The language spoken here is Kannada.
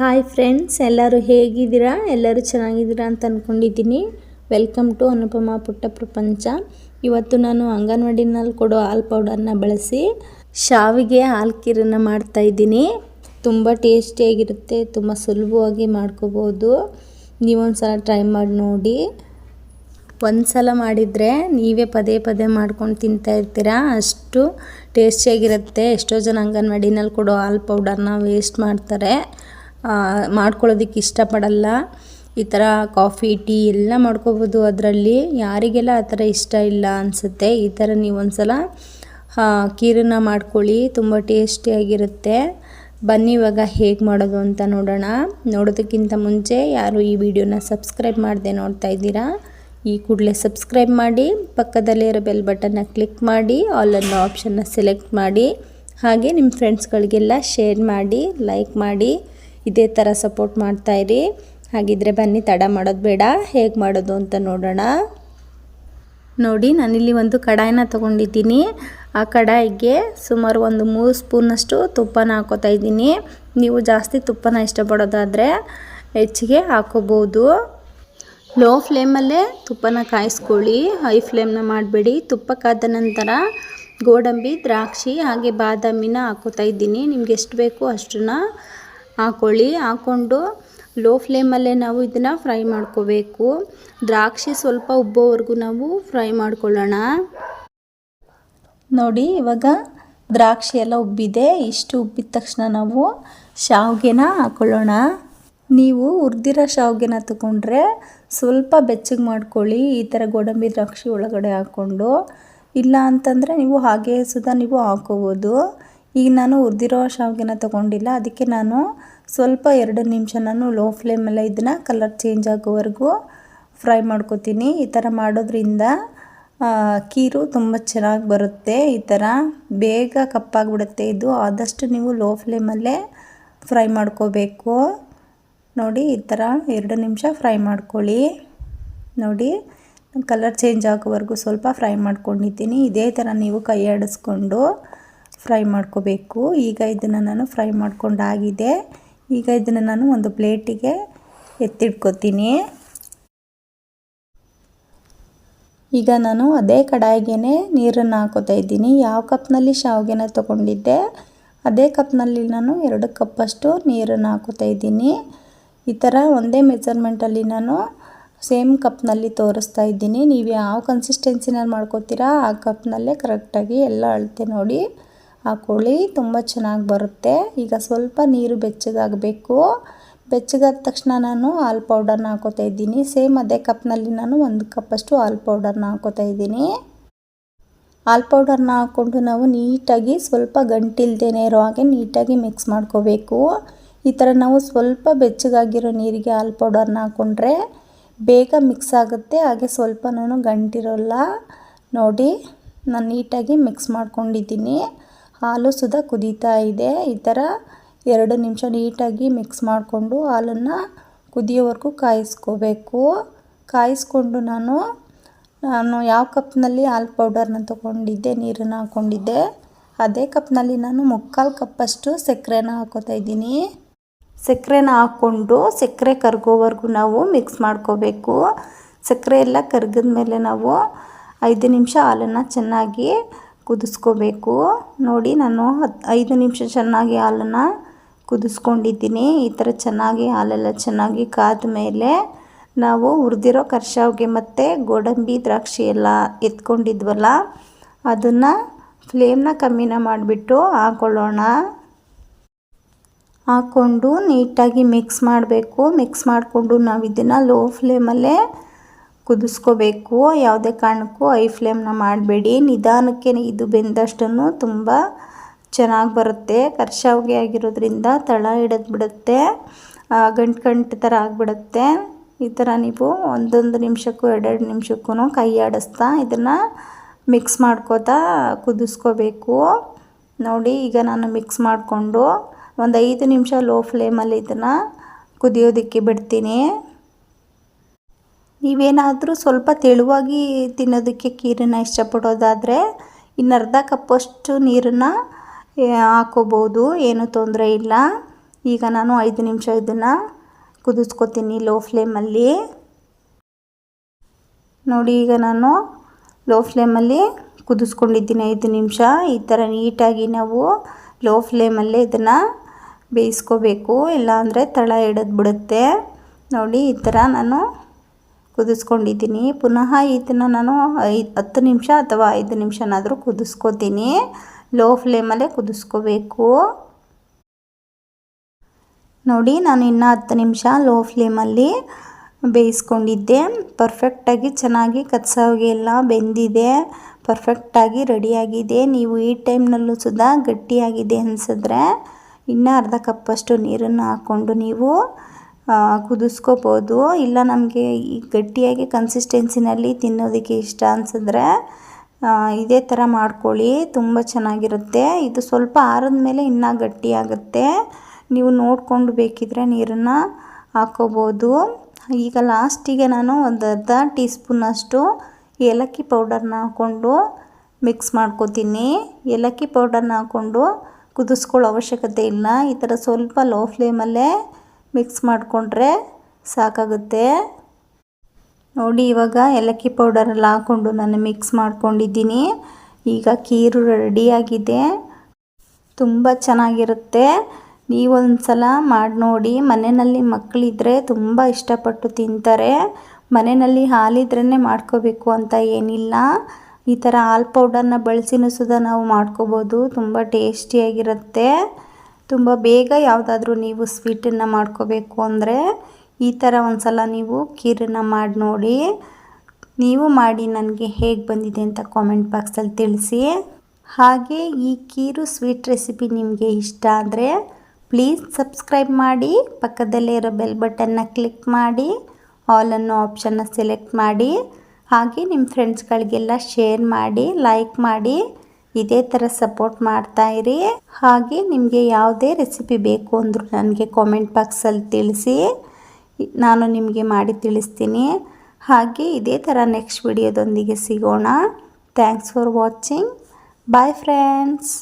ಹಾಯ್ ಫ್ರೆಂಡ್ಸ್, ಎಲ್ಲರೂ ಹೇಗಿದ್ದೀರಾ? ಎಲ್ಲರೂ ಚೆನ್ನಾಗಿದ್ದೀರಾ ಅಂತ ಅಂದ್ಕೊಂಡಿದ್ದೀನಿ. ವೆಲ್ಕಮ್ ಟು ಅನುಪಮಾ ಪುಟ್ಟ ಪ್ರಪಂಚ. ಇವತ್ತು ನಾನು ಅಂಗನವಾಡಿನಲ್ಲಿ ಕೊಡೋ ಹಾಲು ಪೌಡರ್ನ ಬಳಸಿ ಶಾವಿಗೆ ಹಾಲು ಖೀರನ್ನು ಮಾಡ್ತಾಯಿದ್ದೀನಿ. ತುಂಬ ಟೇಸ್ಟಿಯಾಗಿರುತ್ತೆ, ತುಂಬ ಸುಲಭವಾಗಿ ಮಾಡ್ಕೋಬೋದು. ನೀವೊಂದ್ಸಲ ಟ್ರೈ ಮಾಡಿ ನೋಡಿ. ಒಂದು ಸಲ ಮಾಡಿದರೆ ನೀವೇ ಪದೇ ಪದೇ ಮಾಡ್ಕೊಂಡು ತಿಂತಾ ಇರ್ತೀರಾ, ಅಷ್ಟು ಟೇಸ್ಟಿಯಾಗಿರುತ್ತೆ. ಎಷ್ಟೋ ಜನ ಅಂಗನವಾಡಿನಲ್ಲಿ ಕೊಡೋ ಹಾಲು ಪೌಡರ್ನ ವೇಸ್ಟ್ ಮಾಡ್ತಾರೆ, ಮಾಡ್ಕೊಳ್ಳೋದಕ್ಕೆ ಇಷ್ಟಪಡಲ್ಲ. ಈ ಥರ ಕಾಫಿ ಟೀ ಎಲ್ಲ ಮಾಡ್ಕೋಬೋದು ಅದರಲ್ಲಿ. ಯಾರಿಗೆಲ್ಲ ಆ ಥರ ಇಷ್ಟ ಇಲ್ಲ ಅನಿಸುತ್ತೆ. ಈ ಥರ ನೀವೊಂದು ಸಲ ಖೀರನ್ನ ಮಾಡ್ಕೊಳ್ಳಿ, ತುಂಬ ಟೇಸ್ಟಿಯಾಗಿರುತ್ತೆ. ಬನ್ನಿ ಇವಾಗ ಹೇಗೆ ಮಾಡೋದು ಅಂತ ನೋಡೋಣ. ನೋಡೋದಕ್ಕಿಂತ ಮುಂಚೆ ಯಾರು ಈ ವಿಡಿಯೋನ ಸಬ್ಸ್ಕ್ರೈಬ್ ಮಾಡದೆ ನೋಡ್ತಾ ಇದ್ದೀರಾ, ಈ ಕೂಡಲೇ ಸಬ್ಸ್ಕ್ರೈಬ್ ಮಾಡಿ, ಪಕ್ಕದಲ್ಲೇ ಇರೋ ಬೆಲ್ ಬಟನ್ನ ಕ್ಲಿಕ್ ಮಾಡಿ, ಆಲ್ ಅನ್ನೋ ಆಪ್ಷನ್ನ ಸೆಲೆಕ್ಟ್ ಮಾಡಿ, ಹಾಗೆ ನಿಮ್ಮ ಫ್ರೆಂಡ್ಸ್ಗಳಿಗೆಲ್ಲ ಶೇರ್ ಮಾಡಿ, ಲೈಕ್ ಮಾಡಿ. ಇದೇ ಥರ ಸಪೋರ್ಟ್ ಮಾಡ್ತಾಯಿರಿ. ಹಾಗಿದ್ರೆ ಬನ್ನಿ, ತಡ ಮಾಡೋದು ಬೇಡ, ಹೇಗೆ ಮಾಡೋದು ಅಂತ ನೋಡೋಣ. ನೋಡಿ, ನಾನಿಲ್ಲಿ ಒಂದು ಕಡಾಯಿನ ತೊಗೊಂಡಿದ್ದೀನಿ. ಆ ಕಡಾಯಿಗೆ ಸುಮಾರು ಒಂದು 3 ಸ್ಪೂನಷ್ಟು ತುಪ್ಪನ ಹಾಕೋತಾ ಇದ್ದೀನಿ. ನೀವು ಜಾಸ್ತಿ ತುಪ್ಪನ ಇಷ್ಟಪಡೋದಾದರೆ ಹೆಚ್ಚಿಗೆ ಹಾಕೋಬೋದು. ಲೋ ಫ್ಲೇಮಲ್ಲೇ ತುಪ್ಪನ ಕಾಯಿಸ್ಕೊಳ್ಳಿ, ಹೈ ಫ್ಲೇಮ್ನ ಮಾಡಬೇಡಿ. ತುಪ್ಪ ಕಾದ ನಂತರ ಗೋಡಂಬಿ, ದ್ರಾಕ್ಷಿ ಹಾಗೆ ಬಾದಾಮಿನ ಹಾಕೋತಾ ಇದ್ದೀನಿ. ನಿಮ್ಗೆ ಎಷ್ಟು ಬೇಕು ಅಷ್ಟನ್ನ ಹಾಕ್ಕೊಳ್ಳಿ. ಹಾಕ್ಕೊಂಡು ಲೋ ಫ್ಲೇಮಲ್ಲೇ ನಾವು ಇದನ್ನು ಫ್ರೈ ಮಾಡ್ಕೋಬೇಕು. ದ್ರಾಕ್ಷಿ ಸ್ವಲ್ಪ ಉಬ್ಬೋವರೆಗೂ ನಾವು ಫ್ರೈ ಮಾಡ್ಕೊಳ್ಳೋಣ. ನೋಡಿ, ಇವಾಗ ದ್ರಾಕ್ಷಿ ಎಲ್ಲ ಉಬ್ಬಿದೆ. ಇಷ್ಟು ಉಬ್ಬಿದ ತಕ್ಷಣ ನಾವು ಶಾವಿಗೆನ ಹಾಕ್ಕೊಳ್ಳೋಣ. ನೀವು ಹುರಿದಿರೋ ಶಾವಿಗೆನ ತಗೊಂಡ್ರೆ ಸ್ವಲ್ಪ ಬೆಚ್ಚಗೆ ಮಾಡ್ಕೊಳ್ಳಿ, ಈ ಥರ ಗೋಡಂಬಿ ದ್ರಾಕ್ಷಿ ಒಳಗಡೆ ಹಾಕ್ಕೊಂಡು. ಇಲ್ಲ ಅಂತಂದರೆ ನೀವು ಹಾಗೆ ಸುಧಾ ನೀವು ಹಾಕೋಬೋದು. ಈಗ ನಾನು ಹುರಿದಿರೋ ಶಾವಿಗೆನ ತೊಗೊಂಡಿಲ್ಲ, ಅದಕ್ಕೆ ನಾನು ಸ್ವಲ್ಪ 2 ನಿಮಿಷ ನಾನು ಲೋ ಫ್ಲೇಮಲ್ಲೇ ಇದನ್ನು ಕಲರ್ ಚೇಂಜ್ ಆಗೋವರೆಗೂ ಫ್ರೈ ಮಾಡ್ಕೊತೀನಿ. ಈ ಥರ ಮಾಡೋದ್ರಿಂದ ಖೀರು ತುಂಬ ಚೆನ್ನಾಗಿ ಬರುತ್ತೆ. ಈ ಥರ ಬೇಗ ಕಪ್ಪಾಗಿಬಿಡುತ್ತೆ ಇದು. ಆದಷ್ಟು ನೀವು ಲೋ ಫ್ಲೇಮಲ್ಲೇ ಫ್ರೈ ಮಾಡ್ಕೋಬೇಕು. ನೋಡಿ, ಈ ಥರ 2 ನಿಮಿಷ ಫ್ರೈ ಮಾಡ್ಕೊಳ್ಳಿ. ನೋಡಿ, ಕಲರ್ ಚೇಂಜ್ ಆಗೋವರೆಗೂ ಸ್ವಲ್ಪ ಫ್ರೈ ಮಾಡ್ಕೊಂಡಿದ್ದೀನಿ. ಇದೇ ಥರ ನೀವು ಕೈ ಆಡಿಸ್ಕೊಂಡು ಫ್ರೈ ಮಾಡ್ಕೋಬೇಕು. ಈಗ ಇದನ್ನು ನಾನು ಫ್ರೈ ಮಾಡ್ಕೊಂಡಾಗಿದೆ. ಈಗ ಇದನ್ನು ನಾನು ಒಂದು ಪ್ಲೇಟಿಗೆ ಎತ್ತಿಡ್ಕೊತೀನಿ. ಈಗ ನಾನು ಅದೇ ಕಡಾಯಿಗೆ ನೀರನ್ನು ಹಾಕೋತಾ ಇದ್ದೀನಿ. ಯಾವ ಕಪ್ನಲ್ಲಿ ಶಾವಿಗೆನ ತೊಗೊಂಡಿದ್ದೆ ಅದೇ ಕಪ್ನಲ್ಲಿ ನಾನು 2 ಕಪ್ಪಷ್ಟು ನೀರನ್ನು ಹಾಕೋತಾ ಇದ್ದೀನಿ. ಈ ಥರ ಒಂದೇ ಮೆಜರ್ಮೆಂಟಲ್ಲಿ ನಾನು ಸೇಮ್ ಕಪ್ನಲ್ಲಿ ತೋರಿಸ್ತಾ ಇದ್ದೀನಿ. ನೀವು ಯಾವ ಕನ್ಸಿಸ್ಟೆನ್ಸಿನಲ್ಲಿ ಮಾಡ್ಕೋತೀರಾ ಆ ಕಪ್ನಲ್ಲೇ ಕರೆಕ್ಟಾಗಿ ಎಲ್ಲ ಅಳತೆ ನೋಡಿ ಹಾಕ್ಕೊಳ್ಳಿ, ತುಂಬ ಚೆನ್ನಾಗಿ ಬರುತ್ತೆ. ಈಗ ಸ್ವಲ್ಪ ನೀರು ಬೆಚ್ಚಗಾಗಬೇಕು. ಬೆಚ್ಚಗಾದ ತಕ್ಷಣ ನಾನು ಹಾಲು ಪೌಡರ್ನ ಹಾಕೋತಾ ಇದ್ದೀನಿ. ಸೇಮ್ ಅದೇ ಕಪ್ನಲ್ಲಿ ನಾನು 1 ಕಪ್ಪಷ್ಟು ಹಾಲು ಪೌಡರ್ನ ಹಾಕೋತಾ ಇದ್ದೀನಿ. ಹಾಲು ಪೌಡರ್ನ ಹಾಕ್ಕೊಂಡು ನಾವು ನೀಟಾಗಿ ಸ್ವಲ್ಪ ಗಂಟಿಲ್ದೇನೆ ಇರೋ ಹಾಗೆ ನೀಟಾಗಿ ಮಿಕ್ಸ್ ಮಾಡ್ಕೋಬೇಕು. ಈ ಥರ ನಾವು ಸ್ವಲ್ಪ ಬೆಚ್ಚಗಾಗಿರೋ ನೀರಿಗೆ ಹಾಲು ಪೌಡರ್ನ ಹಾಕ್ಕೊಂಡ್ರೆ ಬೇಗ ಮಿಕ್ಸ್ ಆಗುತ್ತೆ, ಹಾಗೆ ಸ್ವಲ್ಪ ನಾನು ಗಂಟಿರೋಲ್ಲ. ನೋಡಿ, ನಾನು ನೀಟಾಗಿ ಮಿಕ್ಸ್ ಮಾಡ್ಕೊಂಡಿದ್ದೀನಿ. ಹಾಲು ಸುಧಾ ಕುದೀತಾ ಇದೆ. ಈ ಥರ 2 ನಿಮಿಷ ನೀಟಾಗಿ ಮಿಕ್ಸ್ ಮಾಡಿಕೊಂಡು ಹಾಲನ್ನು ಕುದಿಯೋವರೆಗೂ ಕಾಯಿಸ್ಕೋಬೇಕು. ಕಾಯಿಸ್ಕೊಂಡು ನಾನು ಯಾವ ಕಪ್ನಲ್ಲಿ ಹಾಲು ಪೌಡರ್ನ ತೊಗೊಂಡಿದ್ದೆ, ನೀರನ್ನು ಹಾಕ್ಕೊಂಡಿದ್ದೆ, ಅದೇ ಕಪ್ನಲ್ಲಿ ನಾನು 3/4 ಕಪ್ಪಷ್ಟು ಸಕ್ಕರೆನ ಹಾಕೋತಾ ಇದ್ದೀನಿ. ಸಕ್ಕರೆನ ಹಾಕ್ಕೊಂಡು ಸಕ್ಕರೆ ಕರಗೋವರೆಗೂ ನಾವು ಮಿಕ್ಸ್ ಮಾಡ್ಕೋಬೇಕು. ಸಕ್ಕರೆ ಎಲ್ಲ ಕರಗಿದ ಮೇಲೆ ನಾವು 5 ನಿಮಿಷ ಹಾಲನ್ನು ಚೆನ್ನಾಗಿ ಕುದಿಸ್ಕೋಬೇಕು. ನೋಡಿ, ನಾನು 5 ನಿಮಿಷ ಚೆನ್ನಾಗಿ ಹಾಲನ್ನು ಕುದಿಸ್ಕೊಂಡಿದ್ದೀನಿ. ಈ ಥರ ಚೆನ್ನಾಗಿ ಹಾಲೆಲ್ಲ ಚೆನ್ನಾಗಿ ಕಾದ ಮೇಲೆ ನಾವು ಹುರಿದಿರೋ ಕರ್ಶಾವಿಗೆ ಮತ್ತು ಗೋಡಂಬಿ ದ್ರಾಕ್ಷಿ ಎಲ್ಲ ಎತ್ಕೊಂಡಿದ್ವಲ್ಲ, ಅದನ್ನು ಫ್ಲೇಮ್ನ ಕಮ್ಮಿನ ಮಾಡಿಬಿಟ್ಟು ಹಾಕ್ಕೊಳ್ಳೋಣ. ಹಾಕ್ಕೊಂಡು ನೀಟಾಗಿ ಮಿಕ್ಸ್ ಮಾಡಬೇಕು. ಮಿಕ್ಸ್ ಮಾಡಿಕೊಂಡು ನಾವು ಇದನ್ನು ಲೋ ಫ್ಲೇಮಲ್ಲೇ ಕುದಿಸ್ಕೋಬೇಕು. ಯಾವುದೇ ಕಾರಣಕ್ಕೂ ಹೈ ಫ್ಲೇಮ್ನ ಮಾಡಬೇಡಿ. ನಿಧಾನಕ್ಕೆ ಇದು ಬೆಂದಷ್ಟನ್ನು ತುಂಬ ಚೆನ್ನಾಗಿ ಬರುತ್ತೆ. ಕರ್ಶಾವಿಗೆ ಆಗಿರೋದ್ರಿಂದ ತಳ ಹಿಡಿದ್ಬಿಡುತ್ತೆ, ಗಂಟು ಥರ ಆಗಿಬಿಡುತ್ತೆ. ಈ ಥರ ನೀವು 1 ನಿಮಿಷಕ್ಕೂ 2 ನಿಮಿಷಕ್ಕೂ ಕೈ ಆಡಿಸ್ತಾ ಇದನ್ನು ಮಿಕ್ಸ್ ಮಾಡ್ಕೋತಾ ಕುದಿಸ್ಕೋಬೇಕು. ನೋಡಿ, ಈಗ ನಾನು ಮಿಕ್ಸ್ ಮಾಡಿಕೊಂಡು ಒಂದು 5 ನಿಮಿಷ ಲೋ ಫ್ಲೇಮಲ್ಲಿ ಇದನ್ನು ಕುದಿಯೋದಕ್ಕೆ ಬಿಡ್ತೀನಿ. ನೀವೇನಾದರೂ ಸ್ವಲ್ಪ ತೆಳುವಾಗಿ ತಿನ್ನೋದಕ್ಕೆ ಖೀರನ್ನು ಇಷ್ಟಪಡೋದಾದರೆ ಇನ್ನು ಅರ್ಧ ಕಪ್ಪಷ್ಟು ನೀರನ್ನು ಹಾಕೋಬೋದು, ಏನೂ ತೊಂದರೆ ಇಲ್ಲ. ಈಗ ನಾನು 5 ನಿಮಿಷ ಇದನ್ನು ಕುದಿಸ್ಕೊತೀನಿ ಲೋ ಫ್ಲೇಮಲ್ಲಿ. ನೋಡಿ ಈಗ ನಾನು ಲೋ ಫ್ಲೇಮಲ್ಲಿ ಕುದಿಸ್ಕೊಂಡಿದ್ದೀನಿ 5 ನಿಮಿಷ. ಈ ಥರ ನೀಟಾಗಿ ನಾವು ಲೋ ಫ್ಲೇಮಲ್ಲೇ ಇದನ್ನು ಬೇಯಿಸ್ಕೋಬೇಕು, ಇಲ್ಲಾಂದರೆ ತಳ ಹಿಡಿದು ಬಿಡುತ್ತೆ. ನೋಡಿ ಈ ಥರ ನಾನು ಕುದಿಸ್ಕೊಂಡಿದ್ದೀನಿ. ಪುನಃ ಇದನ್ನು ನಾನು 10 ನಿಮಿಷ ಅಥವಾ 5 ನಿಮಿಷನಾದರೂ ಕುದಿಸ್ಕೋತೀನಿ. ಲೋ ಫ್ಲೇಮಲ್ಲೇ ಕುದಿಸ್ಕೋಬೇಕು. ನೋಡಿ ನಾನು ಇನ್ನೂ 10 ನಿಮಿಷ ಲೋ ಫ್ಲೇಮಲ್ಲಿ ಬೇಯಿಸ್ಕೊಂಡಿದ್ದೆ. ಪರ್ಫೆಕ್ಟಾಗಿ ಚೆನ್ನಾಗಿ ಕಚ್ಚಾಗಿ ಎಲ್ಲ ಬೆಂದಿದೆ, ಪರ್ಫೆಕ್ಟಾಗಿ ರೆಡಿಯಾಗಿದೆ. ನೀವು ಈ ಟೈಮ್ನಲ್ಲೂ ಸುಧಾ ಗಟ್ಟಿಯಾಗಿದೆ ಅನಿಸಿದ್ರೆ ಇನ್ನೂ ಅರ್ಧ ಕಪ್ಪಷ್ಟು ನೀರನ್ನು ಹಾಕ್ಕೊಂಡು ನೀವು ಕುದಿಸ್ಕೋಬೋದು. ಇಲ್ಲ ನಮಗೆ ಈ ಗಟ್ಟಿಯಾಗಿ ಕನ್ಸಿಸ್ಟೆನ್ಸಿನಲ್ಲಿ ತಿನ್ನೋದಕ್ಕೆ ಇಷ್ಟ ಅನಿಸಿದ್ರೆ ಇದೇ ಥರ ಮಾಡ್ಕೊಳ್ಳಿ, ತುಂಬ ಚೆನ್ನಾಗಿರುತ್ತೆ. ಇದು ಸ್ವಲ್ಪ ಆರಿದ ಮೇಲೆ ಇನ್ನೂ ಗಟ್ಟಿಯಾಗುತ್ತೆ. ನೀವು ನೋಡಿಕೊಂಡು ಬೇಕಿದ್ರೆ ನೀರನ್ನು ಹಾಕ್ಕೋಬೋದು. ಈಗ ಲಾಸ್ಟಿಗೆ ನಾನು ಒಂದು ಅರ್ಧ ಟೀ ಸ್ಪೂನಷ್ಟು ಏಲಕ್ಕಿ ಪೌಡರ್ನ ಹಾಕ್ಕೊಂಡು ಮಿಕ್ಸ್ ಮಾಡ್ಕೋತೀನಿ. ಏಲಕ್ಕಿ ಪೌಡರ್ನ ಹಾಕ್ಕೊಂಡು ಕುದಿಸ್ಕೊಳ್ಳೋ ಅವಶ್ಯಕತೆ ಇಲ್ಲ. ಈ ಥರ ಸ್ವಲ್ಪ ಲೋ ಫ್ಲೇಮಲ್ಲೇ ಮಿಕ್ಸ್ ಮಾಡಿಕೊಂಡ್ರೆ ಸಾಕಾಗುತ್ತೆ. ನೋಡಿ ಇವಾಗ ಏಲಕ್ಕಿ ಪೌಡರೆಲ್ಲ ಹಾಕ್ಕೊಂಡು ನಾನು ಮಿಕ್ಸ್ ಮಾಡ್ಕೊಂಡಿದ್ದೀನಿ. ಈಗ ಖೀರು ರೆಡಿಯಾಗಿದೆ, ತುಂಬ ಚೆನ್ನಾಗಿರುತ್ತೆ. ನೀವೊಂದು ಸಲ ಮಾಡಿ ನೋಡಿ. ಮನೆಯಲ್ಲಿ ಮಕ್ಕಳಿದ್ರೆ ತುಂಬ ಇಷ್ಟಪಟ್ಟು ತಿಂತಾರೆ. ಮನೆಯಲ್ಲಿ ಹಾಲಿದ್ರೇ ಮಾಡ್ಕೋಬೇಕು ಅಂತ ಏನಿಲ್ಲ. ಈ ಥರ ಹಾಲು ಪೌಡರ್ನ ಬಳಸಿನೂ ಸುಧಾ ನಾವು ಮಾಡ್ಕೋಬೋದು. ತುಂಬ ಟೇಸ್ಟಿಯಾಗಿರುತ್ತೆ. ತುಂಬ ಬೇಗ ಯಾವುದಾದ್ರೂ ನೀವು ಸ್ವೀಟನ್ನು ಮಾಡ್ಕೋಬೇಕು ಅಂದರೆ ಈ ಥರ ಒಂದು ಸಲ ನೀವು ಖೀರನ್ನು ಮಾಡಿ ನೋಡಿ. ನೀವು ಮಾಡಿ ನನಗೆ ಹೇಗೆ ಬಂದಿದೆ ಅಂತ ಕಾಮೆಂಟ್ ಬಾಕ್ಸಲ್ಲಿ ತಿಳಿಸಿ. ಹಾಗೆ ಈ ಖೀರು ಸ್ವೀಟ್ ರೆಸಿಪಿ ನಿಮಗೆ ಇಷ್ಟ ಆದರೆ ಪ್ಲೀಸ್ ಸಬ್ಸ್ಕ್ರೈಬ್ ಮಾಡಿ, ಪಕ್ಕದಲ್ಲೇ ಇರೋ ಬೆಲ್ ಬಟನ್ನ ಕ್ಲಿಕ್ ಮಾಡಿ, ಆಲ್ ಅನ್ನೋ ಆಪ್ಷನ್ನ ಸೆಲೆಕ್ಟ್ ಮಾಡಿ. ಹಾಗೆ ನಿಮ್ಮ ಫ್ರೆಂಡ್ಸ್ಗಳಿಗೆಲ್ಲ ಶೇರ್ ಮಾಡಿ, ಲೈಕ್ ಮಾಡಿ. ಇದೇ ಥರ ಸಪೋರ್ಟ್ ಮಾಡ್ತಾಯಿರಿ. ಹಾಗೆ ನಿಮಗೆ ಯಾವುದೇ ರೆಸಿಪಿ ಬೇಕು ಅಂದರೂ ನನಗೆ ಕಾಮೆಂಟ್ ಬಾಕ್ಸಲ್ಲಿ ತಿಳಿಸಿ, ನಾನು ನಿಮಗೆ ಮಾಡಿ ತಿಳಿಸ್ತೀನಿ. ಹಾಗೆ ಇದೇ ಥರ ನೆಕ್ಸ್ಟ್ ವಿಡಿಯೋದೊಂದಿಗೆ ಸಿಗೋಣ. Thanks for watching. Bye friends.